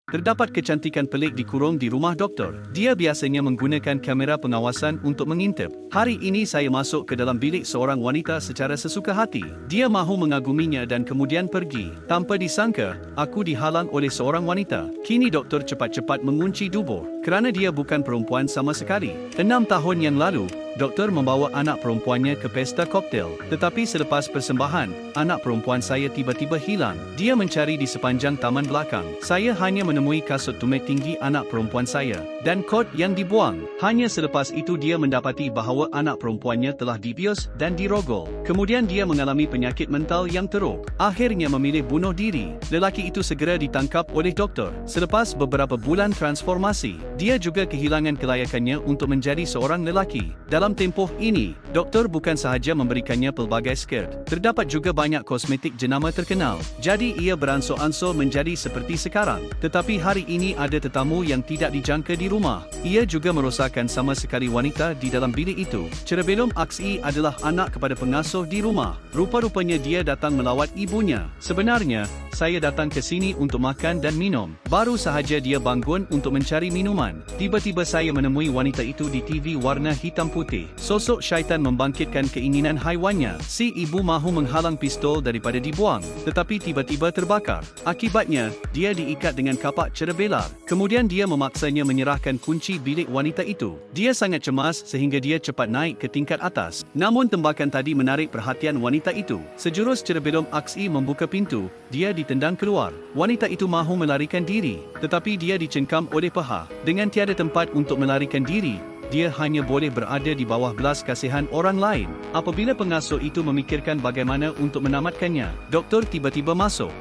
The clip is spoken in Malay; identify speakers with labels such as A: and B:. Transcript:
A: Terdapat kecantikan pelik dikurung di rumah doktor. Dia biasanya menggunakan kamera pengawasan untuk mengintip. Hari ini saya masuk ke dalam bilik seorang wanita secara sesuka hati. Dia mahu mengaguminya dan kemudian pergi. Tanpa disangka, aku dihalang oleh seorang wanita. Kini doktor cepat-cepat mengunci dubur. Kerana dia bukan perempuan sama sekali. 6 tahun yang lalu, doktor membawa anak perempuannya ke pesta koktail. Tetapi selepas persembahan, anak perempuan saya tiba-tiba hilang. Dia mencari di sepanjang taman belakang. Saya hanya menemui kasut tumit tinggi anak perempuan saya dan kot yang dibuang. Hanya selepas itu dia mendapati bahawa anak perempuannya telah dibius dan dirogol. Kemudian dia mengalami penyakit mental yang teruk. Akhirnya memilih bunuh diri. Lelaki itu segera ditangkap oleh doktor. Selepas beberapa bulan transformasi, dia juga kehilangan kelayakannya untuk menjadi seorang lelaki. Dalam tempoh ini, doktor bukan sahaja memberikannya pelbagai skirt. Terdapat juga banyak kosmetik jenama terkenal. Jadi ia beransur-ansur menjadi seperti sekarang. Tetapi hari ini ada tetamu yang tidak dijangka di rumah. Ia juga merosakkan sama sekali wanita di dalam bilik itu. Cerebellum axi adalah anak kepada pengasuh di rumah. Rupa-rupanya dia datang melawat ibunya. Sebenarnya, saya datang ke sini untuk makan dan minum. Baru sahaja dia bangun untuk mencari minuman. Tiba-tiba saya menemui wanita itu di TV warna hitam putih. Sosok syaitan membangkitkan keinginan haiwannya. Si ibu mahu menghalang pistol daripada dibuang, tetapi tiba-tiba terbakar. Akibatnya, dia diikat dengan kapak cerebelar. Kemudian dia memaksanya menyerahkan kunci bilik wanita itu. Dia sangat cemas sehingga dia cepat naik ke tingkat atas. Namun tembakan tadi menarik perhatian wanita itu. Sejurus cerebellum axi membuka pintu, dia ditendang keluar. Wanita itu mahu melarikan diri, tetapi dia dicengkam oleh paha. Dengan tiada tempat untuk melarikan diri, dia hanya boleh berada di bawah belas kasihan orang lain. Apabila pengasuh itu memikirkan bagaimana untuk menamatkannya, doktor tiba-tiba masuk.